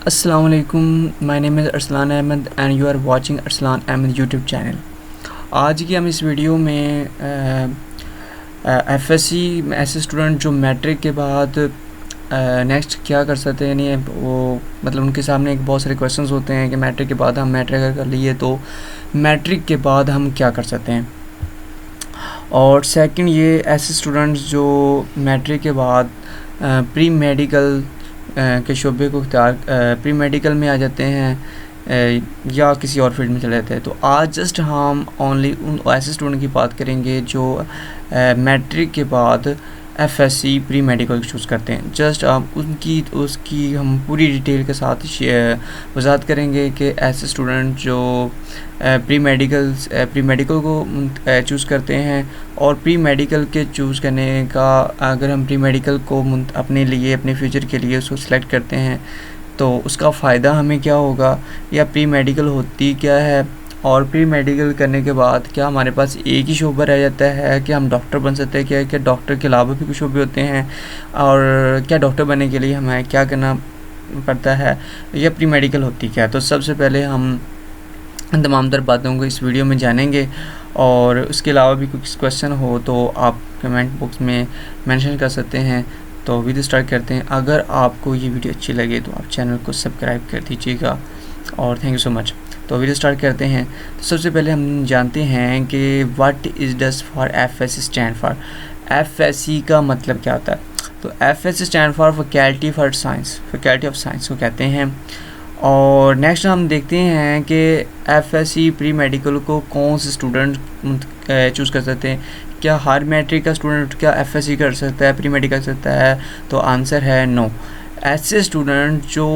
अस्सलाम वालेकुम, my name is Arsalan Ahmad and you are watching Arsalan Ahmad YouTube channel. आज की हम इस वीडियो में एफएससी ऐसे स्टूडेंट जो मैट्रिक के बाद नेक्स्ट क्या कर सकते हैं, यानी वो मतलब उनके सामने एक बहुत सारे क्वेश्चंस होते हैं कि मैट्रिक के बाद हम मैट्रिक अगर कर लिए तो मैट्रिक के बाद हम क्या कर सकते हैं। और सेकंड, ये ऐसे स्टूडेंट्स जो मैट्रिक के बाद प्री मेडिकल के शोबे को प्री मेडिकल में आ जाते हैं या किसी और फील्ड में चले जाते हैं। तो आज जस्ट हम ओनली उन ऐसे स्टूडेंट की बात करेंगे जो मैट्रिक के बाद एफएससी प्री मेडिकल चूज़ करते हैं। जस्ट आप उसकी हम पूरी डिटेल के साथ वजाहत करेंगे कि ऐसे स्टूडेंट जो प्री मेडिकल को चूज़ करते हैं और प्री मेडिकल के चूज़ करने का, अगर हम प्री मेडिकल को अपने लिए अपने फ्यूचर के लिए उसको सिलेक्ट करते हैं तो उसका फ़ायदा हमें क्या होगा, या प्री मेडिकल होती क्या है, और प्री मेडिकल करने के बाद क्या हमारे पास एक ही शोबा रह जाता है कि हम डॉक्टर बन सकते हैं, क्या डॉक्टर के अलावा भी कुछ शोबे होते हैं, और क्या डॉक्टर बनने के लिए हमें क्या करना पड़ता है, या प्री मेडिकल होती क्या है। तो सबसे पहले हम तमाम तर बातों को इस वीडियो में जानेंगे, और उसके अलावा भी कुछ क्वेश्चन हो तो आप कमेंट बॉक्स में मेंशन कर सकते हैं। तो वीडियो स्टार्ट करते हैं। अगर आपको ये वीडियो अच्छी लगे तो आप चैनल को सब्सक्राइब कर दीजिएगा, और थैंक यू सो मच। तो वीडियो स्टार्ट करते हैं। तो सबसे पहले हम जानते हैं कि what is does for FSc stand for. FSc का मतलब क्या होता है? तो FSc stand for faculty of science को कहते हैं। और नेक्स्ट हम देखते हैं कि एफएससी प्री मेडिकल को कौन से स्टूडेंट चूज़ कर सकते हैं। क्या हर मैट्रिक का स्टूडेंट क्या एफएससी कर सकता है, प्री मेडिकल कर सकता है? तो आंसर है नो। ऐसे स्टूडेंट जो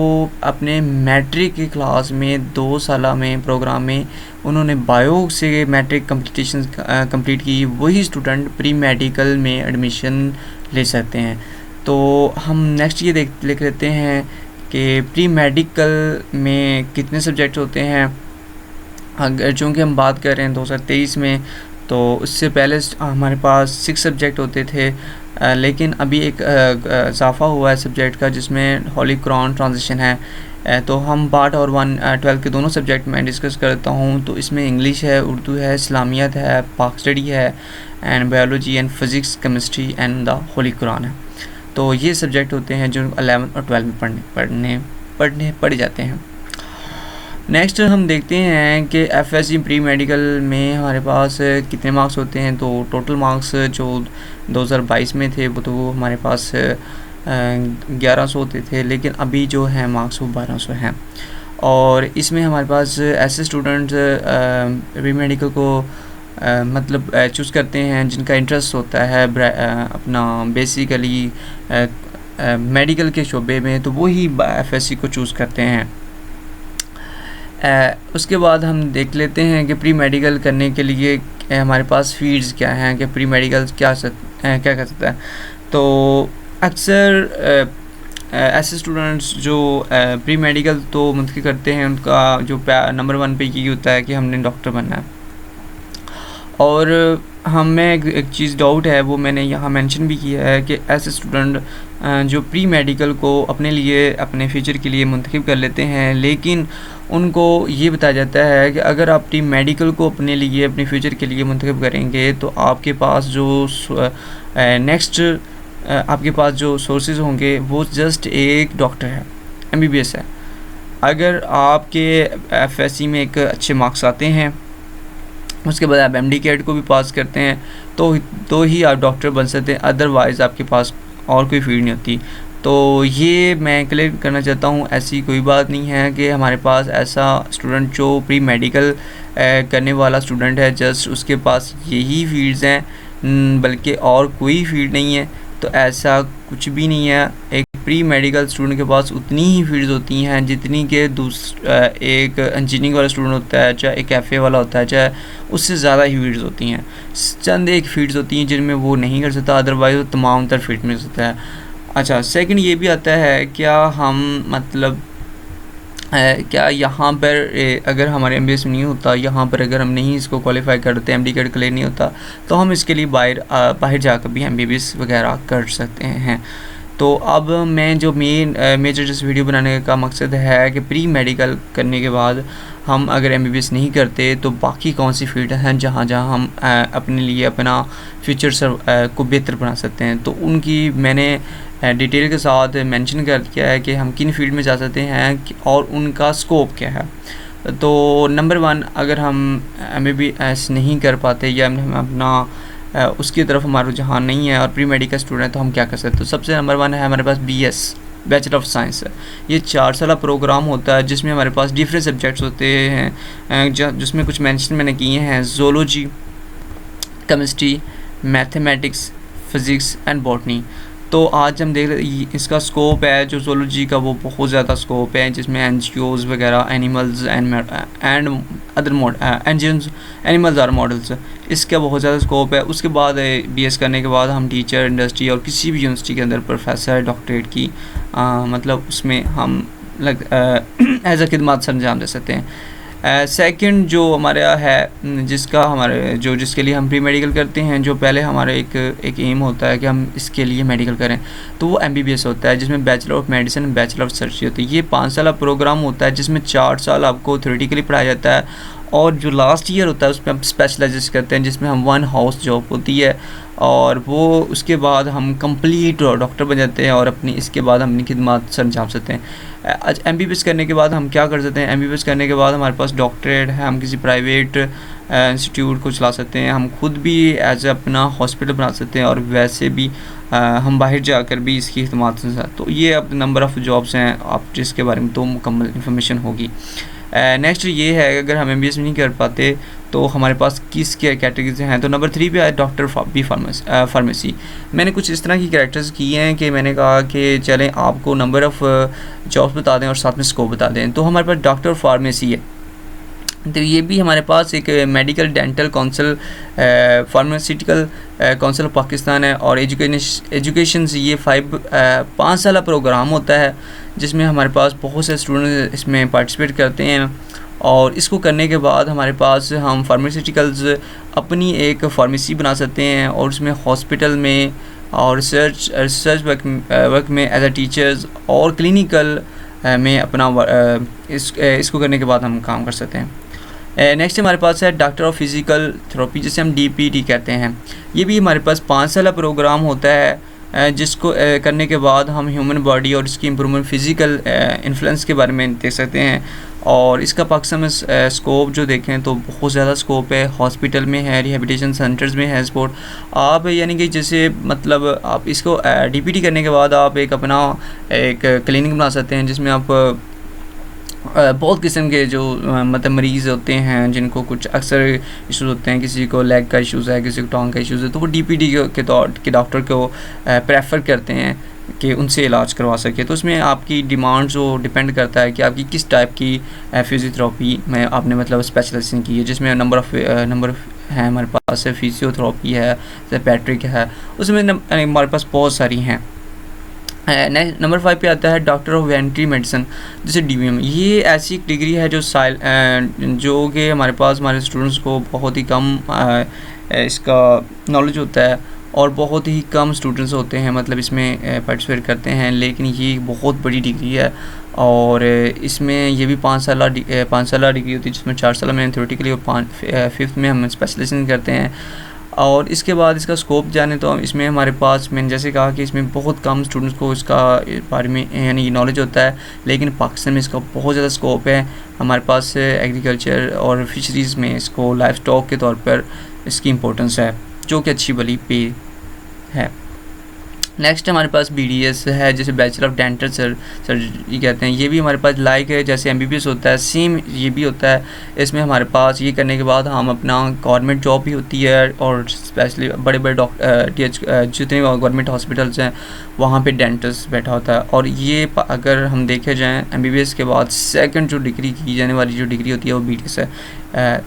अपने मैट्रिक की क्लास में 2 साल में प्रोग्राम में उन्होंने बायो से मैट्रिक कंप्लीट की, वही स्टूडेंट प्री मेडिकल में एडमिशन ले सकते हैं। तो हम नेक्स्ट ये लिख लेते हैं कि प्री मेडिकल में कितने सब्जेक्ट होते हैं। अगर चूँकि हम बात कर रहे हैं 2023 में, तो उससे पहले हमारे पास 6 सब्जेक्ट होते थे, लेकिन अभी एक इजाफा हुआ है सब्जेक्ट का जिसमें होली कुरान ट्रांजिशन है। तो हम पार्ट और 12 के दोनों सब्जेक्ट में डिस्कस करता हूँ। तो इसमें इंग्लिश है, उर्दू है, इस्लामियत है, पाक स्टडी है, and biology and physics, chemistry and the Holi Quran है। तो ये सब्जेक्ट होते हैं जो 11 और 12 में पढ़े जाते हैं। नेक्स्ट हम देखते हैं कि एफएससी प्री मेडिकल में हमारे पास कितने मार्क्स होते हैं। तो टोटल मार्क्स जो 2022 में थे वो तो हमारे पास 1100 होते थे, लेकिन अभी जो है मार्क्स वो 1200 हैं। और इसमें हमारे पास ऐसे स्टूडेंट्स प्री मेडिकल को मतलब चूज़ करते हैं जिनका इंटरेस्ट होता है अपना बेसिकली मेडिकल के शोबे में, तो वही एफएससी को चूज़ करते हैं। उसके बाद हम देख लेते हैं कि प्री मेडिकल करने के लिए हमारे पास फील्ड्स क्या हैं, कि प्री मेडिकल क्या कर सकता है। तो अक्सर ऐसे स्टूडेंट्स जो प्री मेडिकल तो मुंतखब करते हैं, उनका जो नंबर 1 पे ये होता है कि हमने डॉक्टर बनना है। और हमें एक चीज़ डाउट है, वो मैंने यहाँ मेंशन भी किया है कि ऐसे स्टूडेंट जो प्री मेडिकल को अपने लिए अपने फ्यूचर के लिए मुंतखब कर लेते हैं, लेकिन उनको ये बताया जाता है कि अगर आप प्री मेडिकल को अपने लिए अपने फ्यूचर के लिए मुंतखब करेंगे तो आपके पास जो आपके पास जो सोर्सेज होंगे वो जस्ट एक डॉक्टर है, एमबीबीएस है। अगर आपके एफएससी में एक अच्छे मार्क्स आते हैं, उसके बाद आप एमडी कैट को भी पास करते हैं, तो ही आप डॉक्टर बन सकते हैं, अदरवाइज़ आपके पास और कोई फील्ड नहीं होती। तो ये मैं क्लियर करना चाहता हूँ, ऐसी कोई बात नहीं है कि हमारे पास ऐसा स्टूडेंट जो प्री मेडिकल करने वाला स्टूडेंट है जस्ट उसके पास यही फील्ड्स हैं, बल्कि और कोई फील्ड नहीं है। तो ऐसा कुछ भी नहीं है। एक प्री मेडिकल स्टूडेंट के पास उतनी ही फील्ड्स होती हैं जितनी के एक इंजीनियरिंग वाला स्टूडेंट होता है, चाहे एक कैफ़े वाला होता है, चाहे उससे ज़्यादा ही फील्ड्स होती हैं। चंद एक फील्ड्स होती हैं जिनमें वो नहीं कर सकता, अदरवाइज़ वो तमाम तर फील्ड में कर सकता है। अच्छा, सेकंड ये भी आता है, क्या हम मतलब क्या यहाँ पर अगर हमारे एमबीएस नहीं होता, यहाँ पर अगर हम नहीं इसको क्वालिफाई करते, एमडी कैट क्लियर नहीं होता, तो हम इसके लिए बाहर जाकर भी एमबीबीएस वगैरह कर सकते हैं। तो अब मैं जो मेजर जिस वीडियो बनाने का मकसद है कि प्री मेडिकल करने के बाद हम अगर एमबीबीएस नहीं करते तो बाकी कौन सी फील्ड हैं जहाँ हम अपने लिए अपना फ्यूचर को बेहतर बना सकते हैं, तो उनकी मैंने डिटेल के साथ मेंशन कर दिया है कि हम किन फील्ड में जा सकते हैं और उनका स्कोप क्या है। तो नंबर 1, अगर हम एमबीबीएस नहीं कर पाते या हम अपना उसकी तरफ हमारा रुझान नहीं है और प्री मेडिकल स्टूडेंट है, तो हम क्या कर सकते हैं। तो सबसे नंबर 1 है हमारे पास BS, बैचलर ऑफ साइंस। ये 4 साल प्रोग्राम होता है जिसमें हमारे पास डिफरेंट सब्जेक्ट्स होते हैं, जिसमें कुछ मेंशन मैंने किए हैं: zoology, chemistry, mathematics, physics and botany. तो आज हम देख रहे इसका स्कोप है जो ज़ूलॉजी का, वो बहुत ज़्यादा स्कोप है, जिसमें NGOs वगैरह, animals and other animals are models, इसका बहुत ज़्यादा स्कोप है। उसके बाद BS करने के बाद हम टीचर, इंडस्ट्री और किसी भी यूनिवर्सिटी के अंदर प्रोफेसर, डॉक्टरेट की मतलब उसमें हम एज अ खिदमत सर अंजाम दे सकते हैं। सेकंड जो हमारा है जिसके लिए हम प्री मेडिकल करते हैं, जो पहले हमारा एक एम होता है कि हम इसके लिए मेडिकल करें, तो वो MBBS होता है, जिसमें bachelor of medicine, bachelor of surgery होती है। ये 5 साल प्रोग्राम होता है जिसमें 4 साल आपको थ्योरेटिकली पढ़ाया जाता है और जो लास्ट ईयर होता है उसमें हम स्पेशलाइजेशन करते हैं, जिसमें हम 1 हाउस जॉब होती है और वो उसके बाद हम कंप्लीट डॉक्टर बन जाते हैं और इसके बाद हम अपनी खिदमत सर अंजाम सकते हैं। MBBS करने के बाद हम क्या कर सकते हैं। MBBS करने के बाद हमारे पास डॉक्टरेट है, हम किसी प्राइवेट इंस्टीट्यूट को चला सकते हैं, हम खुद भी एज अपना हॉस्पिटल बना सकते हैं और वैसे भी हम बाहर जाकर भी इसकी खिदमत से साथ। तो ये अब नंबर ऑफ़ जॉब्स हैं आप जिसके बारे में तो मुकम्मल इन्फॉर्मेशन होगी। नेक्स्ट ये है अगर हम MBBS नहीं कर पाते तो हमारे पास किस कैटेगरीज हैं। तो नंबर 3 पे है डॉक्टर B फार्मेसी। मैंने कुछ इस तरह की कैरेक्टर्स किए हैं कि मैंने कहा कि चलें आपको नंबर ऑफ़ जॉब्स बता दें और साथ में स्कोप बता दें। तो हमारे पास डॉक्टर फार्मेसी है, तो ये भी हमारे पास एक medical dental council, pharmaceutical council of Pakistan है और एजुकेशन ये 5 साल प्रोग्राम होता है जिसमें हमारे पास बहुत से स्टूडेंट इसमें पार्टिसिपेट करते हैं। और इसको करने के बाद हमारे पास हम फार्मास्यूटिकल्स अपनी एक फार्मेसी बना सकते हैं और उसमें हॉस्पिटल में और रिसर्च वर्क में एज अ टीचर्स और क्लिनिकल में अपना इसको करने के बाद हम काम कर सकते हैं। नेक्स्ट हमारे पास है डॉक्टर ऑफ फिज़िकल थेरेपी, जिसे हम DPT कहते हैं। ये भी हमारे पास 5 साल प्रोग्राम होता है जिसको करने के बाद हम ह्यूमन बॉडी और इसकी इम्प्रूवमेंट, फ़िज़िकल इन्फ्लुएंस के बारे में देख सकते हैं। और इसका पाकिस्तान में स्कोप जो देखें तो बहुत ज़्यादा स्कोप है, हॉस्पिटल में है, रिहेबिलिटेशन सेंटर्स में है स्पोर्ट। आप यानी कि जैसे मतलब आप इसको DPT करने के बाद आप एक अपना एक क्लिनिक बना सकते हैं जिसमें आप बहुत किस्म के जो मतलब मरीज़ होते हैं जिनको कुछ अक्सर इश्यूज़ होते हैं, किसी को लेग का इश्यूज़ है, किसी को टांग का इश्यूज़ है, तो वो DPT के डॉक्टर को प्रेफर करते हैं कि उनसे इलाज करवा सके। तो उसमें आपकी डिमांड जो डिपेंड करता है कि आपकी किस टाइप की फिजियोथेरेपी में आपने मतलब स्पेशलाइजेशन की है, जिसमें नंबर ऑफ़ है हमारे पास फिजियोथेरेपी है, पैट्रिक है, उसमें हमारे पास बहुत सारी हैं। नंबर 5 पे आता है डॉक्टर ऑफ वेटरनरी मेडिसिन, जैसे DVM। ये ऐसी डिग्री है जो कि हमारे स्टूडेंट्स को बहुत ही कम इसका नॉलेज होता है और बहुत ही कम स्टूडेंट्स होते हैं मतलब इसमें पार्टिसिपेट करते हैं, लेकिन ये बहुत बड़ी डिग्री है और इसमें ये भी 5 साल डिग्री होती है जिसमें 4 साल में थ्योरेटिकली और 5th में हम स्पेशलाइजेशन करते हैं। और इसके बाद इसका स्कोप जाने तो इसमें हमारे पास मैंने जैसे कहा कि इसमें बहुत कम स्टूडेंट्स को इसका बारे में यानी नॉलेज होता है, लेकिन पाकिस्तान में इसका बहुत ज़्यादा स्कोप है। हमारे पास एग्रीकल्चर और फिशरीज़ में इसको लाइफ स्टॉक के तौर पर इसकी इम्पोर्टेंस है, जो कि अच्छी भली पे है। नेक्स्ट हमारे पास BDS है, जैसे बैचलर ऑफ डेंटल सर्जरी कहते हैं। ये भी हमारे पास लाइक है जैसे MBBS होता है, सेम ये भी होता है। इसमें हमारे पास ये करने के बाद हम अपना गवर्नमेंट जॉब भी होती है और स्पेशली बड़े जितने गवर्नमेंट हॉस्पिटल्स हैं वहाँ पे डेंटिस्ट बैठा होता है। और ये अगर हम देखे जाएँ MBBS के बाद सेकंड जो डिग्री की जाने वाली जो डिग्री होती है वो BDS है।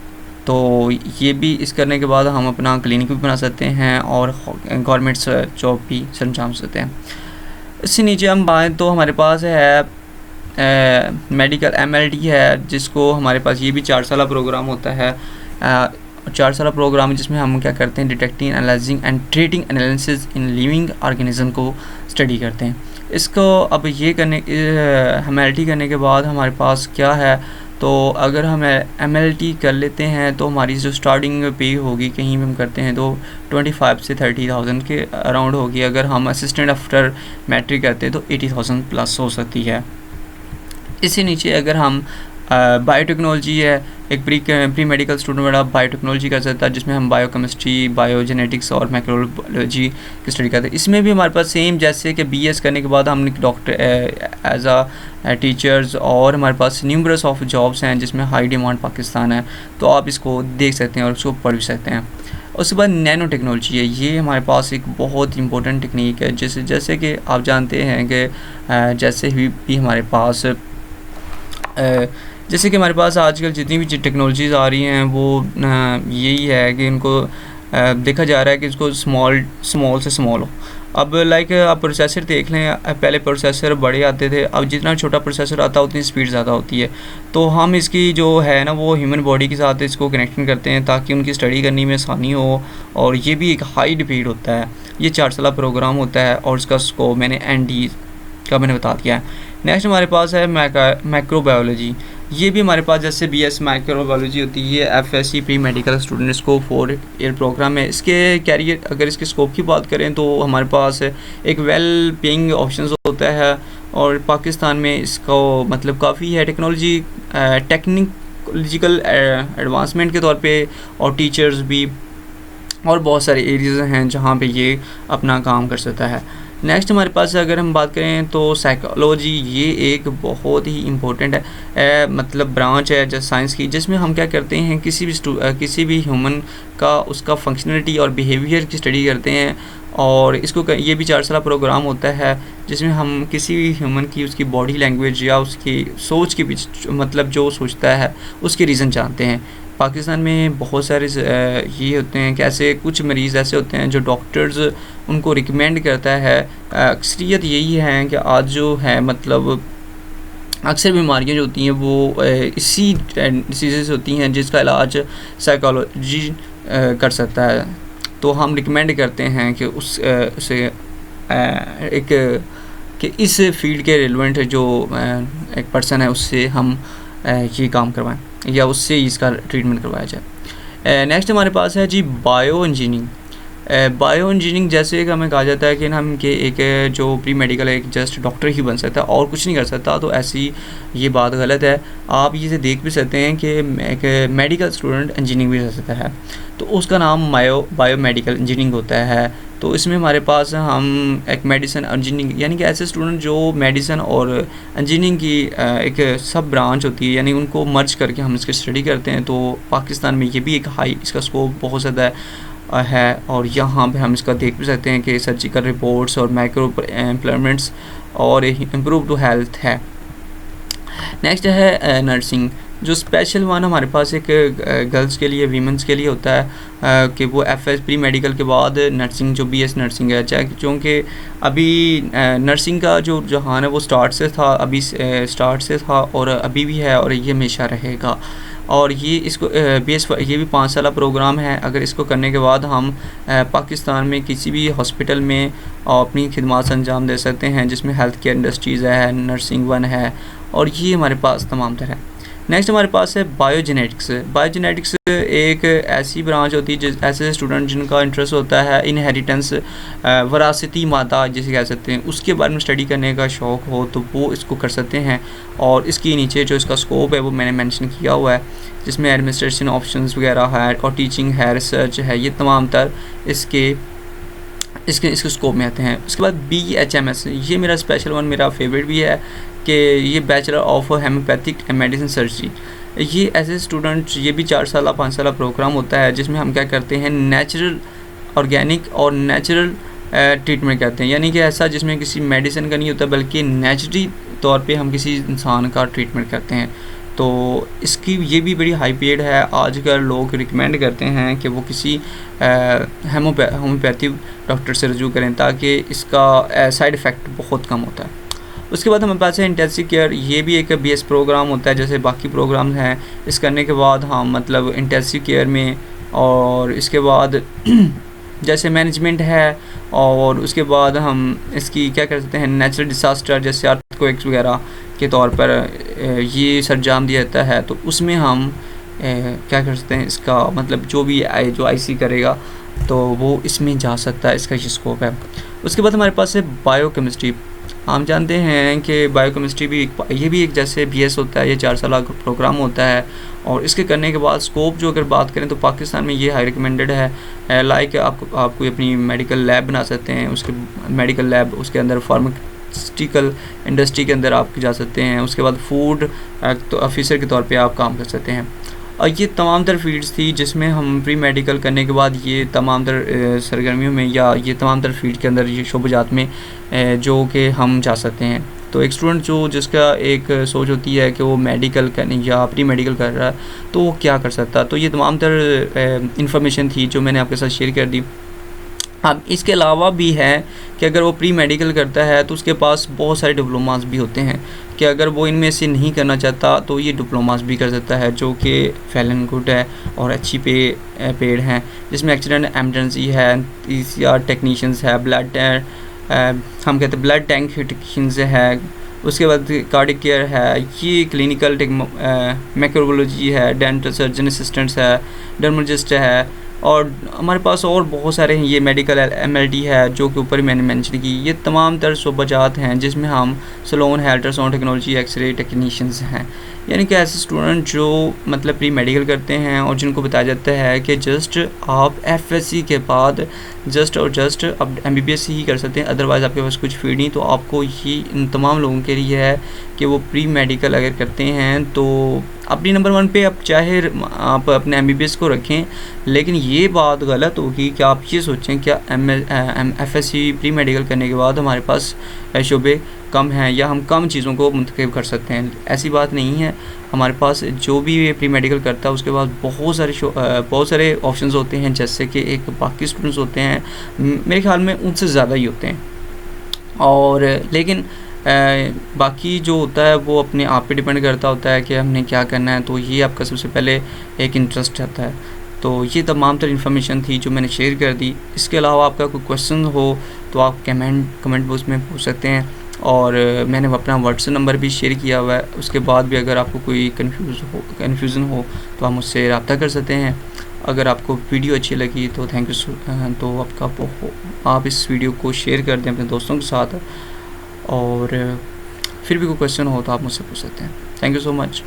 तो ये भी इस करने के बाद हम अपना क्लिनिक भी बना सकते हैं और गवर्नमेंट जॉब भी सर अंजाम सकते हैं। इससे नीचे हम आएँ तो हमारे पास है मेडिकल MLD है, जिसको हमारे पास ये भी 4 साल प्रोग्राम होता है 4 साल प्रोग्राम है जिसमें हम क्या करते हैं, detecting, analysing and treating analysis in living organism को स्टडी करते हैं। इसको अब ये करने MLT करने के बाद हमारे पास क्या है, तो अगर हम MLT कर लेते हैं तो हमारी जो स्टार्टिंग पे होगी कहीं भी हम करते हैं तो 25 से 30,000 के अराउंड होगी। अगर हम असिस्टेंट आफ्टर मैट्रिक करते हैं तो 80,000 प्लस हो सकती है। इससे नीचे अगर हम बायोटेक्नोलॉजी है, एक प्री मेडिकल स्टूडेंट वाला बायोटेक्नोलॉजी कर सकता है जिसमें हम बायोकेमिस्ट्री, बायोजेनेटिक्स और माइक्रोबायोलॉजी की स्टडी करते हैं। इसमें भी हमारे पास सेम जैसे कि BS करने के बाद हमने डॉक्टर एज अ टीचर्स, और हमारे पास न्यूमरस ऑफ जॉब्स हैं जिसमें हाई डिमांड पाकिस्तान है, तो आप इसको देख सकते हैं और उसको पढ़ भी सकते हैं। उसके बाद नैनो टेक्नोलॉजी है, ये हमारे पास एक बहुत इंपॉर्टेंट टेक्निक है। जैसे कि आप जानते हैं कि जैसे भी हमारे पास जैसे कि हमारे पास आजकल जितनी भी टेक्नोलॉजीज़ आ रही हैं वो यही है कि इनको देखा जा रहा है कि इसको स्मॉल से स्मॉल हो। अब लाइक आप प्रोसेसर देख लें, पहले प्रोसेसर बड़े आते थे, अब जितना छोटा प्रोसेसर आता है उतनी स्पीड ज़्यादा होती है। तो हम इसकी जो है ना वो ह्यूमन बॉडी के साथ इसको कनेक्शन करते हैं ताकि उनकी स्टडी करने में आसानी हो, और ये भी एक हाई स्पीड होता है। ये 4 साल प्रोग्राम होता है और इसका स्कोप मैंने ND का मैंने बता दिया है। नेक्स्ट हमारे पास है माइक्रोबायोलॉजी। ये भी हमारे पास जैसे BS माइक्रोबायोलॉजी होती है, FSC प्री मेडिकल स्टूडेंट्स को 4 ईयर प्रोग्राम है। इसके कैरियर अगर इसके स्कोप की बात करें तो हमारे पास एक वेल पेइंग ऑप्शंस होता है, और पाकिस्तान में इसको मतलब काफ़ी है टेक्नोलॉजी टेक्नोलॉजिकल एडवांसमेंट के तौर पे, और टीचर्स भी और बहुत सारे एरियाज़ हैं जहाँ पे ये अपना काम कर सकता है। नेक्स्ट हमारे पास अगर हम बात करें तो साइकोलॉजी, ये एक बहुत ही इम्पोर्टेंट है मतलब ब्रांच है जैसे साइंस की, जिसमें हम क्या करते हैं किसी भी ह्यूमन का उसका फंक्शनलिटी और बिहेवियर की स्टडी करते हैं। और इसको ये भी 4 साल प्रोग्राम होता है जिसमें हम किसी भी ह्यूमन की उसकी बॉडी लैंग्वेज या उसकी सोच के पीछे मतलब जो सोचता है उसके रीज़न जानते हैं। पाकिस्तान में बहुत सारे ये होते हैं कि ऐसे कुछ मरीज़ ऐसे होते हैं जो डॉक्टर्स उनको रिकमेंड करता है। अक्सरियत यही है कि आज जो है मतलब अक्सर बीमारियां जो होती हैं वो इसी डिसीज़ से होती हैं जिसका इलाज साइकोलॉजी कर सकता है। तो हम रिकमेंड करते हैं कि उसे एक कि इस फील्ड के रिलेवेंट जो एक पर्सन है उससे हम ये काम करवाएं या उससे इसका ट्रीटमेंट करवाया जाए। नेक्स्ट हमारे पास है जी बायो इंजीनियरिंग। बायो इंजीनियरिंग जैसे कि हमें कहा जाता है कि हम कि एक जो प्री मेडिकल एक जस्ट डॉक्टर ही बन सकता है और कुछ नहीं कर सकता, तो ऐसी ये बात गलत है। आप ये देख भी सकते हैं कि एक मेडिकल स्टूडेंट इंजीनियरिंग भी कर सकता है, तो उसका नाम बायो मेडिकल इंजीनियरिंग होता है। तो इसमें हमारे पास हम एक मेडिसिन इंजीनियरिंग यानी कि ऐसे स्टूडेंट जो मेडिसिन और इंजीनियरिंग की एक सब ब्रांच होती है यानी उनको मर्ज करके हम इसकी स्टडी करते हैं। तो पाकिस्तान में ये भी एक हाई इसका स्कोप बहुत ज़्यादा है और यहाँ पे हम इसका देख भी सकते हैं कि सर्जिकल रिपोर्ट्स और माइक्रो एम्प्लॉयमेंट्स और इम्प्रूव टू हेल्थ है। नेक्स्ट है नर्सिंग, जो स्पेशल वन हमारे पास एक गर्ल्स के लिए वीमेंस के लिए होता है कि वो FS प्री मेडिकल के बाद नर्सिंग जो BS नर्सिंग है, चाहे क्योंकि अभी नर्सिंग का जो जहान है वो स्टार्ट से था और अभी भी है और ये हमेशा रहेगा। और ये इसको BS ये भी 5 साल प्रोग्राम है। अगर इसको करने के बाद हम पाकिस्तान में किसी भी हॉस्पिटल में अपनी खिदमत अंजाम दे सकते हैं जिसमें हेल्थ केयर इंडस्ट्रीज़ है, नर्सिंग वन है और ये हमारे पास तमाम तरह है। नेक्स्ट हमारे पास है बायोजेनेटिक्स। बायोजेनेटिक्स एक ऐसी ब्रांच होती है जिस ऐसे स्टूडेंट जिनका इंटरेस्ट होता है इनहेरिटेंस वरासती मादा जिसे कह सकते हैं, उसके बारे में स्टडी करने का शौक़ हो तो वो इसको कर सकते हैं। और इसके नीचे जो इसका स्कोप है वो मैंने मेंशन किया हुआ है जिसमें एडमिनिस्ट्रेशन ऑप्शंस वगैरह है और टीचिंग है, रिसर्च है, ये तमाम तर इसके स्कोप में आते हैं। उसके बाद BHMS, ये मेरा स्पेशल वन मेरा फेवरेट भी है कि ये bachelor of homoeopathic medicine surgery. ये ऐसे स्टूडेंट्स ये भी 4 साल 5 साल प्रोग्राम होता है जिसमें हम क्या करते हैं नेचुरल ऑर्गेनिक और नेचुरल ट्रीटमेंट करते हैं, यानी कि ऐसा जिसमें किसी मेडिसिन का नहीं होता बल्कि नेचुरली तौर पे हम किसी इंसान का ट्रीटमेंट करते हैं। तो इसकी ये भी बड़ी हाई पेड है। आजकल लोग रिकमेंड करते हैं कि वो किसी होम्योपैथिक डॉक्टर से रजू करें ताकि इसका साइड इफ़ेक्ट बहुत कम होता है। उसके बाद हमारे पास है इंटेंसिव केयर, ये भी एक BS प्रोग्राम होता है जैसे बाकी प्रोग्राम हैं। इस करने के बाद हम मतलब इंटेंसिव केयर में और इसके बाद जैसे मैनेजमेंट है, और उसके बाद हम इसकी क्या कर सकते हैं, नेचुरल डिसास्टर जैसे अर्थक्वेक्स वगैरह के तौर पर ये सरंजाम दिया जाता है, तो उसमें हम क्या कर सकते हैं, इसका मतलब जो भी जो आईसी करेगा तो वो इसमें जा सकता है, इसका ये स्कोप है। उसके बाद हमारे पास है बायोकेमिस्ट्री। हम जानते हैं कि बायोकेमिस्ट्री भी ये भी एक जैसे बीएस होता है, ये 4 साल का प्रोग्राम होता है, और इसके करने के बाद स्कोप जो अगर बात करें तो पाकिस्तान में ये हाई रिकमेंडेड है। लाइक आप कोई अपनी मेडिकल लैब बना सकते हैं, उसके मेडिकल लैब उसके अंदर फार्मास्यूटिकल इंडस्ट्री के अंदर आप जा सकते हैं। उसके बाद फूड तो ऑफिसर के तौर पे आप काम कर सकते हैं। और ये तमाम तर फील्ड्स थी जिसमें हम प्री मेडिकल करने के बाद ये तमाम तर सरगर्मियों में या ये तमाम तर फील्ड के अंदर ये शोबजात में जो कि हम जा सकते हैं। तो एक स्टूडेंट जो जिसका एक सोच होती है कि वो मेडिकल करने या प्री मेडिकल कर रहा है तो वो क्या कर सकता है, तो ये तमाम तर इंफॉर्मेशन थी जो मैंने आपके साथ शेयर कर दी। अब इसके अलावा भी है कि अगर वो प्री मेडिकल करता है तो उसके पास बहुत सारे डिप्लोमास भी होते हैं, कि अगर वो इनमें से नहीं करना चाहता तो ये डिप्लोमास भी कर सकता है, जो कि वेल एंड गुड है और अच्छी पेड हैं, जिसमें एक्सीडेंट एमरजेंसी है, ECR टेक्नीशियंस है, हम कहते हैं ब्लड टैंक टेक्नीशियंस है, उसके बाद कार्डिक केयर है, ये क्लिनिकल मैक्रोबायोलॉजी है, डेंटल सर्जन असिस्टेंट्स है, डर्मोलॉजिस्ट है, और हमारे पास और बहुत सारे हैं, ये मेडिकल MLT है जो कि ऊपर मैंने मेंशन की। ये तमाम तर शोबाजात हैं जिसमें हम सलोन है, अल्ट्रासाउंड टेक्नोलॉजी, एक्सरे टेक्नीशियंस हैं, यानी कि ऐसे स्टूडेंट जो मतलब प्री मेडिकल करते हैं और जिनको बताया जाता है कि जस्ट आप FSC के बाद जस्ट अब MBBS ही कर सकते हैं, अदरवाइज़ आपके पास कुछ फील्ड नहीं। तो आपको ये इन तमाम लोगों के लिए है कि वो प्री मेडिकल अगर करते हैं तो अपनी नंबर 1 पे आप चाहे आप अपने MBBS को रखें, लेकिन ये बात गलत होगी कि आप ये सोचें क्या FSC प्री मेडिकल करने के बाद हमारे पास शोबे कम हैं या हम कम चीज़ों को मुंतखब कर सकते हैं। ऐसी बात नहीं है, हमारे पास जो भी प्री मेडिकल करता है उसके बाद बहुत सारे ऑप्शंस होते हैं, जैसे कि एक बाकी स्टूडेंट्स होते हैं, मेरे ख्याल में उनसे ज़्यादा ही होते हैं। और लेकिन बाकी जो होता है वो अपने आप पे डिपेंड करता होता है कि हमने क्या करना है, तो ये आपका सबसे पहले एक इंटरेस्ट आता है। तो ये तमाम तर इन्फॉर्मेशन थी जो मैंने शेयर कर दी। इसके अलावा आपका कोई क्वेश्चन हो तो आप कमेंट बॉक्स में पूछ सकते हैं, और मैंने अपना व्हाट्सएप नंबर भी शेयर किया हुआ है। उसके बाद भी अगर आपको कोई कन्फ्यूज़न हो तो आप मुझसे रब्ता कर सकते हैं। अगर आपको वीडियो अच्छी लगी तो थैंक यू, तो आप इस वीडियो को शेयर कर दें अपने दोस्तों के साथ, और फिर भी कोई क्वेश्चन हो तो आप मुझसे पूछ सकते हैं। Thank you so much.